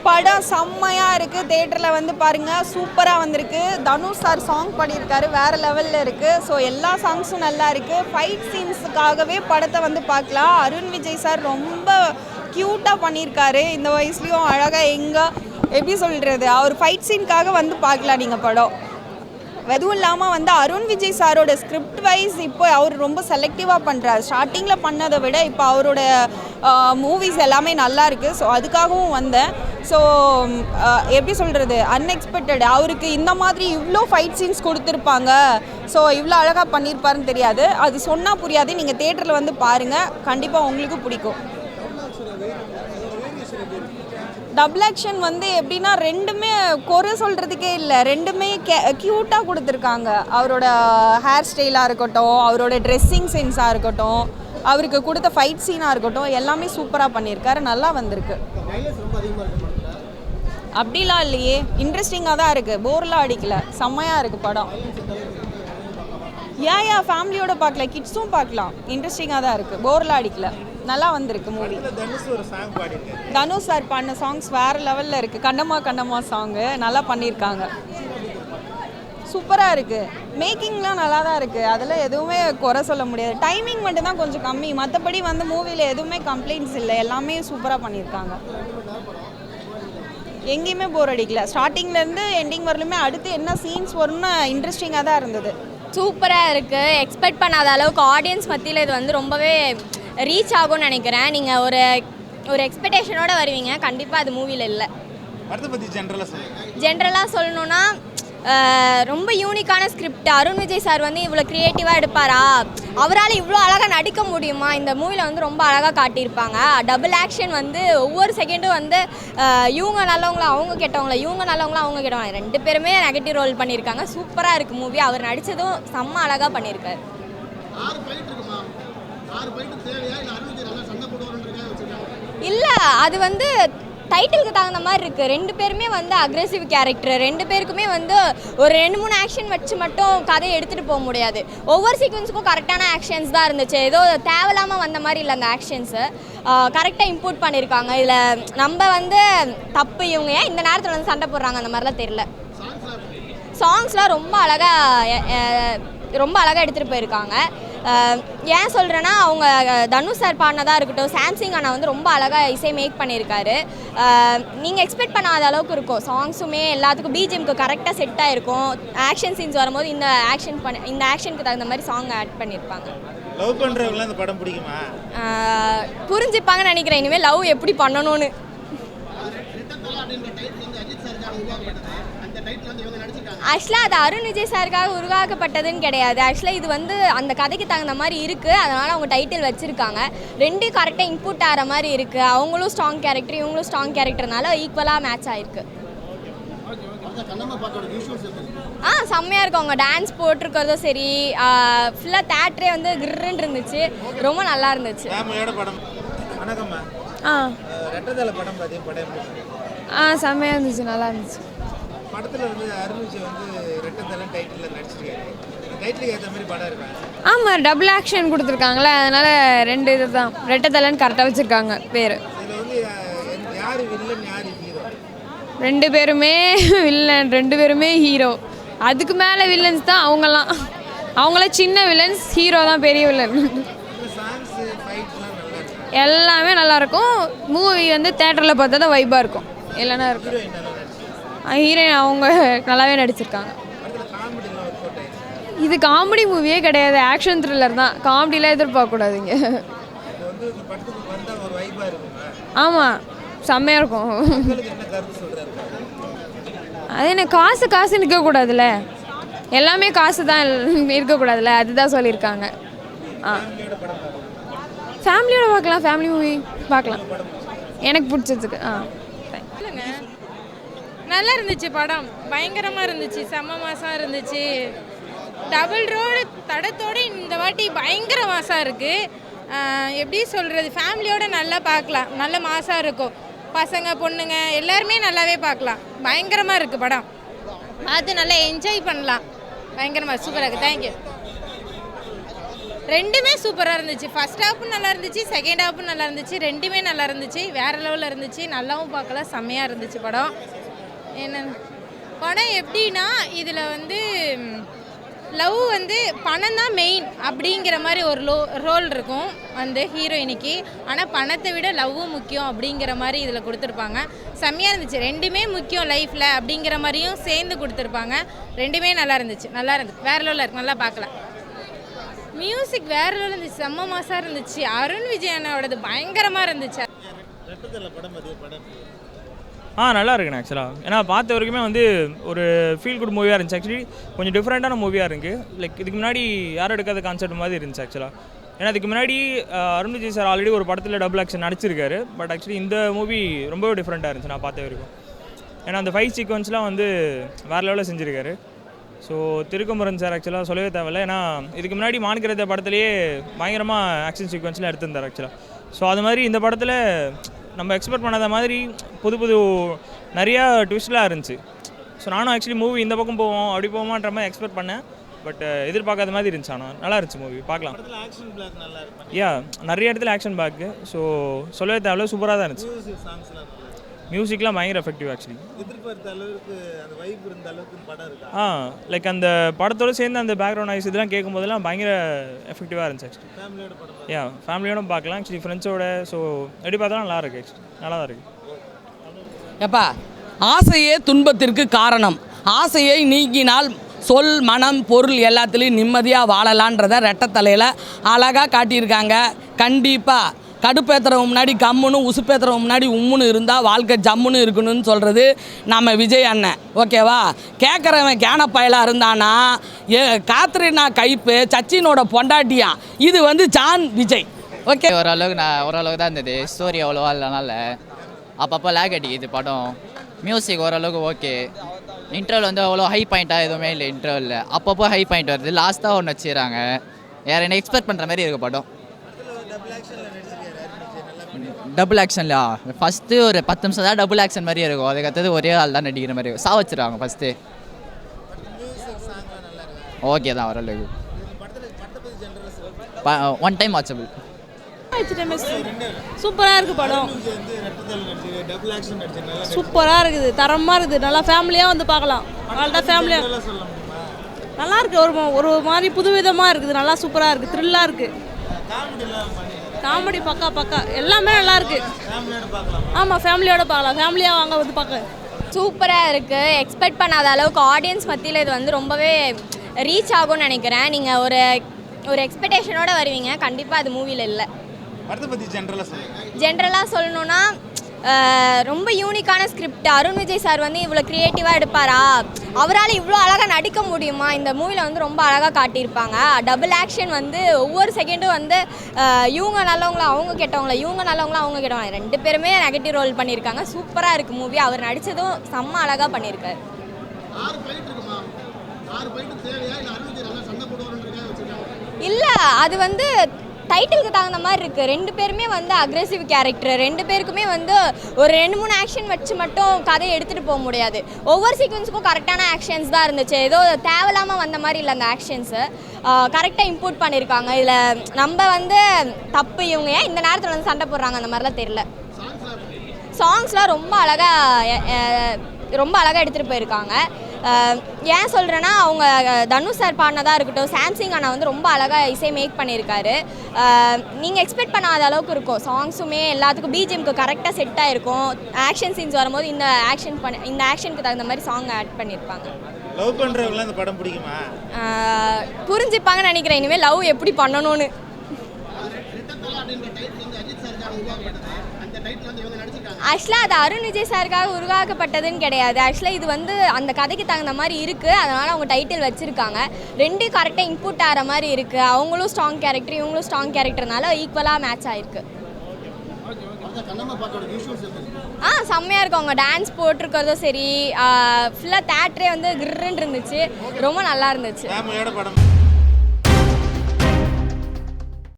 படம் செம்மையாக இருக்குது. தேட்டரில் வந்து பாருங்கள், சூப்பராக வந்திருக்கு. தனுஷ் சார் சாங் பாடியிருக்காரு, வேறு லெவலில் இருக்குது. ஸோ எல்லா சாங்ஸும் நல்லா இருக்குது. ஃபைட் சீன்ஸுக்காகவே படத்தை வந்து பார்க்கலாம். அருண் விஜய் சார் ரொம்ப க்யூட்டாக பண்ணியிருக்காரு. இந்த வயசுலேயும் அழகாக எப்படி சொல்கிறது, அவர் ஃபைட் சீனுக்காக வந்து பார்க்கலாம் நீங்கள் படம். அதுவும் இல்லாமல் வந்து அருண் விஜய் சாரோட ஸ்கிரிப்ட் வைஸ் இப்போ அவர் ரொம்ப செலக்டிவாக பண்ணுறாரு. ஸ்டார்டிங்கில் பண்ணதை விட இப்போ அவரோட மூவிஸ் எல்லாமே நல்லா இருக்குது. ஸோ அதுக்காகவும் வந்தேன். ஸோ எப்படி சொல்கிறது, அன்எக்ஸ்பெக்டட். அவருக்கு இந்த மாதிரி இவ்வளோ ஃபைட் சீன்ஸ் கொடுத்துருப்பாங்க, ஸோ இவ்வளோ அழகாக பண்ணியிருப்பாருன்னு தெரியாது. அது சொன்னால் புரியாது. நீங்கள் தேட்டரில் வந்து பாருங்கள், கண்டிப்பாக உங்களுக்கு பிடிக்கும். டபுள் ஆக்ஷன் வந்து எப்படின்னா ரெண்டுமே குறை சொல்கிறதுக்கே இல்லை, ரெண்டுமே க்யூட்டாக கொடுத்துருக்காங்க. அவரோட ஹேர் ஸ்டைலாக இருக்கட்டும், அவரோட ட்ரெஸ்ஸிங் சென்ஸாக இருக்கட்டும், அவருக்கு கொடுத்த ஃபைட் சீனாக இருக்கட்டும், எல்லாமே சூப்பராக பண்ணியிருக்காரு. நல்லா வந்திருக்கு. அப்படிலாம் இல்லையே, இன்ட்ரெஸ்டிங்காக தான் இருக்குது. போர்லாம் அடிக்கல, செம்மையாக இருக்குது படம். ஏன் ஃபேமிலியோட பார்க்கல, கிட்ஸும் பார்க்கலாம். இன்ட்ரெஸ்டிங்காக தான் இருக்குது, போர்லாம் அடிக்கல. நல்லா வந்திருக்கு மூவி. தனுஷ் சார் பண்ண சாங்ஸ் வேறு லெவலில் இருக்குது. கண்ணம்மா கண்ணம்மா சாங்கு நல்லா பண்ணியிருக்காங்க. சூப்பராக இருக்குது. மேக்கிங்லாம் நல்லா தான் இருக்குது. அதில் எதுவுமே குறை சொல்ல முடியாது. டைமிங் மட்டும்தான் கொஞ்சம் கம்மி. மற்றபடி வந்து மூவியில் எதுவுமே கம்ப்ளைண்ட்ஸ் இல்லை. எல்லாமே சூப்பராக பண்ணியிருக்காங்க. எங்கேயுமே போர் அடிக்கல. ஸ்டார்டிங்லேருந்து எண்டிங் வரலுமே அடுத்து என்ன சீன்ஸ் வரும்னு இன்ட்ரெஸ்டிங்காக தான் இருந்தது. சூப்பராக இருக்குது. எக்ஸ்பெக்ட் பண்ணாத அளவுக்கு ஆடியன்ஸ் மத்தியில் இது வந்து ரொம்பவே ரீச் ஆகும்னு நினைக்கிறேன். நீங்கள் ஒரு எக்ஸ்பெக்டேஷனோடு வருவீங்க. கண்டிப்பாக அது மூவியில் இல்லை. ஜென்ரலாக சொல்லணுன்னா ரொம்ப யூனிக்கான ஸ்கிரிப்ட். அருண் விஜய் சார் வந்து இவ்வளோ க்ரியேட்டிவாக எடுப்பாரா, அவரால் இவ்வளோ அழகாக நடிக்க முடியுமா, இந்த மூவியில் வந்து ரொம்ப அழகாக காட்டியிருப்பாங்க. டபுள் ஆக்ஷன் வந்து ஒவ்வொரு செகண்டும் வந்து இவங்க நல்லவங்களா அவங்க கெட்டவங்களா, இவங்க நல்லவங்களா அவங்க கெட்டவங்களா, ரெண்டு பேருமே நெகட்டிவ் ரோல் பண்ணியிருக்காங்க. சூப்பராக இருக்குது மூவி. அவர் நடித்ததும் செம்ம அழகாக பண்ணியிருக்காரு. இல்லை, அது வந்து டைட்டிலுக்கு தகுந்த மாதிரி இருக்குது. ரெண்டு பேருமே வந்து அக்ரெசிவ் கேரக்டர். ரெண்டு பேருக்குமே வந்து ஒரு 2-3 ஆக்ஷன் வச்சு மட்டும் கதையை எடுத்துகிட்டு போக முடியாது. ஒவ்வொரு சீக்வன்ஸுக்கும் கரெக்டான ஆக்ஷன்ஸ் தான் இருந்துச்சு. ஏதோ தேவையில்லாமல் வந்த மாதிரி இல்லை. அந்த ஆக்ஷன்ஸு கரெக்டாக இம்போர்ட் பண்ணியிருக்காங்க. இதில் நம்ம வந்து தப்பு, இவங்க ஏன் இந்த நேரத்தில் வந்து சண்டை போடுறாங்க அந்த மாதிரிலாம் தெரியல. சாங்ஸ்லாம் ரொம்ப அழகாக எடுத்துகிட்டு போயிருக்காங்க. ஏன் சொல்கிறேன்னா, அவங்க தனுஷ் சார் பாடினதாக இருக்கட்டும், சாம்சிங் அண்ணா வந்து ரொம்ப அழகாக இசை மேக் பண்ணியிருக்காரு. நீங்கள் எக்ஸ்பெக்ட் பண்ணாத அளவுக்கு இருக்கும். சாங்ஸுமே எல்லாத்துக்கும் பிஜிஎம்க்கு கரெக்டாக செட் ஆகிருக்கும். ஆக்ஷன் சீன்ஸ் வரும்போது இந்த ஆக்ஷனுக்கு தகுந்த மாதிரி சாங் ஆட் பண்ணியிருப்பாங்க. லவ் பண்ணுறவங்களாம் இந்த படம் பிடிக்குமா? புரிஞ்சுப்பாங்கன்னு நினைக்கிறேன் இனிமேல் லவ் எப்படி பண்ணணும்னு. ஆக்சுவலாக அது அருண் விஜய் சாருக்காக உருவாக்கப்பட்டதுன்னு கிடையாது. ஆக்சுவலாக இது வந்து அந்த கதைக்கு தகுந்த மாதிரி இருக்குது. அதனால் அவங்க டைட்டில் வச்சுருக்காங்க. ரெண்டும் கரெக்டாக இன்புட் ஆகிற மாதிரி இருக்குது. அவங்களும் ஸ்ட்ராங் கேரக்டர், இவங்களும் ஸ்ட்ராங் கேரக்டர்னால ஈக்குவலாக மேட்ச் ஆகிருக்கு. செம்மையாக இருக்கும். அவங்க டான்ஸ் போட்டிருக்கிறதும் சரி, ஃபுல்லாக தேட்டரே வந்து கிர்ன்னு இருந்துச்சு. ரொம்ப நல்லா இருந்துச்சு. செம்மையாக இருந்துச்சு, நல்லா இருந்துச்சு. படத்தில் வந்து அருண் விஜய் வந்து ரெட்டத்தலன் டைட்டில் நடிச்சிருக்காரு. டைட்டிலுக்கு ஏற்ற மாதிரி படம் இருக்கா? ஆமாம், டபுள் ஆக்ஷன் கொடுத்துருக்காங்களே, அதனால் 2 இது தான் ரெட்டத்தலன் கரெக்டாக வச்சுருக்காங்க பேர். இதில் வந்து யார் வில்லன் யார் ஹீரோ? 2 பேருமே வில்லன், 2 பேருமே ஹீரோ. அதுக்கு மேலே வில்லன்ஸ் தான் அவங்களாம் சின்ன வில்லன்ஸ், ஹீரோ தான் பெரிய வில்லன். சாங்ஸு ஃபைட்லாம் நல்லா இருக்கும், எல்லாமே நல்லாயிருக்கும். மூவி வந்து தேட்டரில் பார்த்தா தான் வைப்பாக இருக்கும், இல்லைன்னா இருக்கும். ஹீரோயின் அவங்க நல்லாவே நடிச்சிருக்காங்க. இது காமெடி மூவியே கிடையாது, ஆக்ஷன் த்ரில்லர் தான். காமெடிலாம் எதிர்பார்க்கக்கூடாதுங்க. ஆமாம், செம்மையாக இருக்கும். அது என்ன, காசு இருக்கக்கூடாதுல்ல, எல்லாமே காசு தான் இருக்கக்கூடாதுல்ல, அதுதான் சொல்லியிருக்காங்க. ஃபேமிலியோட பார்க்கலாம், ஃபேமிலி மூவி பார்க்கலாம். எனக்கு பிடிச்சதுக்கு நல்லா இருந்துச்சு படம். பயங்கரமாக இருந்துச்சு, செம்ம மாதம் இருந்துச்சு. டபுள் ரோடு தடத்தோடு இந்த வாட்டி பயங்கர மாதம் இருக்குது. எப்படி சொல்கிறது, ஃபேமிலியோடு நல்லா பார்க்கலாம். நல்ல மாதம் இருக்கும். பசங்க பொண்ணுங்க எல்லாருமே நல்லாவே பார்க்கலாம். பயங்கரமாக இருக்குது படம். அது நல்லா என்ஜாய் பண்ணலாம். பயங்கரமாக சூப்பராக இருக்குது. தேங்க்யூ. ரெண்டுமே சூப்பராக இருந்துச்சு. ஃபர்ஸ்ட் ஹாஃபும் நல்லா இருந்துச்சு, செகண்ட் ஹாஃபும் நல்லா இருந்துச்சு. ரெண்டுமே நல்லா இருந்துச்சு, வேறு லெவலில் இருந்துச்சு. நல்லாவும் பார்க்கல, செம்மையாக இருந்துச்சு படம். என்ன படம் எப்படின்னா, இதில் வந்து லவ் வந்து பணம் தான் மெயின் அப்படிங்கிற மாதிரி ஒரு ரோல் இருக்கும் வந்து ஹீரோயினிக்கு. ஆனால் பணத்தை விட லவ்வும் முக்கியம் அப்படிங்கிற மாதிரி இதில் கொடுத்துருப்பாங்க. செம்மையாக இருந்துச்சு. ரெண்டுமே முக்கியம் லைஃப்பில் அப்படிங்கிற மாதிரியும் சேர்ந்து கொடுத்துருப்பாங்க. ரெண்டுமே நல்லா இருந்துச்சு, வேறு லெவலில் இருக்குது, நல்லா பார்க்கலாம். மியூசிக் வேறு லெவலில் இருந்துச்சு, செம்ம மாசாக இருந்துச்சு. அருண் விஜயனோடது பயங்கரமாக இருந்துச்சு. நல்லா இருக்குண்ணே ஆக்சுவலாக. ஏன்னா பார்த்த வரைக்குமே வந்து ஒரு ஃபீல் குட் மூவியாக இருந்துச்சு. ஆக்சுவலி கொஞ்சம் டிஃப்ரெண்ட்டான மூவியாக இருக்குது. லைக் இதுக்கு முன்னாடி யாரும் எடுக்காத கான்செப்ட் மாதிரி இருந்துச்சு ஆக்சுவலாக. ஏன்னா இதுக்கு முன்னாடி அருண் விஜய் சார் ஆல்ரெடி ஒரு படத்தில் டபுள் ஆக்ஷன் நடிச்சிருக்காரு. பட் ஆக்சுவலி இந்த மூவி ரொம்பவே டிஃப்ரெண்ட்டாக இருந்துச்சு நான் பார்த்த வரைக்கும். ஏன்னா அந்த ஃபைட் சீக்வன்ஸ்லாம் வந்து வேறு லெவலில் செஞ்சுருக்காரு. ஸோ திருக்குமரன் சார் ஆக்சுவலாக சொல்லவே தேவையில்லை. ஏன்னா இதுக்கு முன்னாடி மாணிக்கிறத படத்துலேயே பயங்கரமாக ஆக்ஷன் சீக்வன்ஸ்லாம் எடுத்திருந்தார் ஆக்சுவலாக. ஸோ அது மாதிரி இந்த படத்தில் நம்ம எக்ஸ்பெக்ட் பண்ணாத மாதிரி புது நிறையா ட்விஸ்ட்லாம் இருந்துச்சு. ஸோ நானும் ஆக்சுவலி மூவி இந்த பக்கம் போவோம் அப்படி போவோமான்ற மாதிரி எக்ஸ்பெக்ட் பண்ணேன். பட் எதிர்பார்க்காத மாதிரி இருந்துச்சு. ஆனால் நல்லா இருந்துச்சு மூவி, பார்க்கலாம். நிறைய இடத்துல ஆக்ஷன் பேக்கு. ஸோ சொல்லவே தேவையில்ல, சூப்பராக தான் இருந்துச்சு. மியூசிக்லாம் பயங்கர எஃபெக்டிவ் ஆக்சுவலி. லைக் அந்த படத்தோடு சேர்ந்து அந்த பேக்ரவுண்ட் நாய்ஸ் இதெல்லாம் கேட்கும் போதெல்லாம் பயங்கர எஃபெக்டிவாக இருந்துச்சு ஆக்சுவலி. ஃபேமிலியோட பார்க்கலாம் ஆக்சுவலி, ஃப்ரெண்ட்ஸோட. ஸோ எப்படி பார்த்தாலும் நல்லா இருக்குது ஆக்சுவலி, நல்லா தான் இருக்குது. எப்பா ஆசையே துன்பத்திற்கு காரணம், ஆசையை நீக்கினால் சொல் மனம் பொருள் எல்லாத்துலேயும் நிம்மதியாக வாழலான்றதை ரெட்டத்தலையில் அழகாக காட்டியிருக்காங்க. கண்டிப்பாக கடுப்பேற்றுறவங்க முன்னாடி கம்முன்னு உசுப்பேற்றுறவங்க முன்னாடி உம்முன்னு இருந்தால் வாழ்க்கை ஜம்முன்னு இருக்கணும்னு சொல்கிறது நம்ம விஜய் அண்ணன். ஓகேவா? கேட்குறவன் கேனப்பயலாக இருந்தானா காத்ரினா கைப்பு சச்சினோட பொண்டாட்டியா, இது வந்து ஜான் விஜய். ஓகே, ஓரளவுக்கு தான் இருந்தது. ஸ்டோரி அவ்வளோவா இல்லைனால அப்பப்போ லேக் அடிக்குது படம். மியூசிக் ஓரளவுக்கு ஓகே. இன்டர்வல் வந்து அவ்வளோ ஹை பாயிண்ட்டாக எதுவுமே இல்லை. இன்டர்வலில் அப்பப்போ ஹை பாயிண்ட் வருது. லாஸ்ட்டாக ஒன்று வச்சுக்கிறாங்க. வேறு என்ன எக்ஸ்பெக்ட் பண்ணுற மாதிரி இருக்குது படம். டபுள் ஆக்ஷன்லையா? ஃபஸ்ட்டு ஒரு 10 நிமிஷம் தான் டபுள் ஆக்ஷன் மாதிரி இருக்கும். அதுக்கடுத்தது ஒரே ஆள் தான் நடிக்கிற மாதிரி இருக்கும். வச்சுருவாங்க ஃபஸ்ட்டு. ஓகே தான் ஓரளவுக்கு. One time watchable. சூப்பராக இருக்குது படம். சூப்பராக இருக்குது, தரமாக இருக்குது. நல்லா ஃபேமிலியாக வந்து பார்க்கலாம். நல்லா ஃபேமிலியாக நல்லா இருக்குது. ஒரு மாதிரி புதுவிதமாக இருக்குது. நல்லா சூப்பராக இருக்குது, த்ரில்லாக இருக்குது. காமெடி பக்கா எல்லாமே நல்லா இருக்கு. ஆமாம், ஃபேமிலியோட பார்க்கலாம். ஃபேமிலியாக வாங்க வந்து பார்க்க சூப்பராக இருக்குது. எக்ஸ்பெக்ட் பண்ணாத அளவுக்கு ஆடியன்ஸ் மத்தியில் இது வந்து ரொம்பவே ரீச் ஆகும்னு நினைக்கிறேன். நீங்கள் ஒரு எக்ஸ்பெக்டேஷனோட வருவீங்க. கண்டிப்பாக அது மூவியில் இல்லை. ஜென்ரலாக சொல்லணுன்னா ரொம்ப யூனிக்கான ஸ்கிரிப்ட். அருண் விஜய் சார் வந்து இவ்வளோ க்ரியேட்டிவாக எடுப்பாரா? அவரால் இவ்வளோ அழகாக நடிக்க முடியுமா? இந்த மூவியில் வந்து ரொம்ப அழகாக காட்டியிருப்பாங்க. டபுள் ஆக்ஷன் வந்து ஒவ்வொரு செகண்டும் வந்து இவங்க நல்லவங்களா அவங்க கெட்டவங்களா, இவங்க நல்லவங்களா அவங்க கெட்டவங்களா, 2 பேருமே நெகட்டிவ் ரோல் பண்ணியிருக்காங்க. சூப்பராக இருக்குது மூவி. அவர் நடித்ததும் செம்ம அழகாக பண்ணியிருக்காரு. இல்லை, அது வந்து டைட்டிலுக்கு தகுந்த மாதிரி இருக்குது. 2 பேருமே வந்து அக்ரெசிவ் கேரக்டர். 2 பேருக்குமே வந்து ஒரு 2-3 ஆக்ஷன் வச்சு மட்டும் கதையை எடுத்துகிட்டு போக முடியாது. ஒவ்வொரு சீக்வன்ஸுக்கும் கரெக்டான ஆக்ஷன்ஸ் தான் இருந்துச்சு. ஏதோ தேவையில்லாமல் வந்த மாதிரி இல்லை. அந்த ஆக்ஷன்ஸு கரெக்டாக இன்புட் பண்ணியிருக்காங்க. இதில் நம்ம வந்து தப்பு, இவங்க ஏன் இந்த நேரத்தில் வந்து சண்டை போடுறாங்க அந்த மாதிரிலாம் தெரியல. சாங்ஸ்லாம் ரொம்ப அழகாக எடுத்துகிட்டு போயிருக்காங்க. ஏன் சொல்கிறேன்னா, அவங்க தனுஷ் சார் பாடினதாக இருக்கட்டும், சாம்சிங் அண்ணா வந்து ரொம்ப அழகாக இசை மேக் பண்ணியிருக்காரு. நீங்கள் எக்ஸ்பெக்ட் பண்ணாத அளவுக்கு இருக்கும். சாங்ஸுமே எல்லாத்துக்கும் பிஜிஎம்க்கு கரெக்டாக செட் ஆகிருக்கும். ஆக்ஷன் சீன்ஸ் வரும்போது இந்த ஆக்ஷனுக்கு தகுந்த மாதிரி சாங் ஆட் பண்ணியிருப்பாங்க. லவ் பண்ணுறவங்களாம் இந்த படம் பிடிக்குமா? புரிஞ்சுப்பாங்கன்னு நினைக்கிறேன் இனிமேல் லவ் எப்படி பண்ணணும்னு. ஆக்சுவலாக அது அருண் விஜய் சாருக்காக உருவாக்கப்பட்டதுன்னு கிடையாது. ஆக்சுவலாக இது வந்து அந்த கதைக்கு தகுந்த மாதிரி இருக்குது. அதனால் அவங்க டைட்டில் வச்சுருக்காங்க. 2 கரெக்டாக இன்புட் ஆகிற மாதிரி இருக்குது. அவங்களும் ஸ்ட்ராங் கேரக்டர், இவங்களும் ஸ்ட்ராங் கேரக்டர்னால ஈக்குவலாக மேட்ச் ஆகிருக்கு. செம்மையாக இருக்கும். அவங்க டான்ஸ் போட்டிருக்கிறதும் சரி, ஃபுல்லாக தேட்டரே வந்து கிர்ன்னு இருந்துச்சு. ரொம்ப நல்லா இருந்துச்சு.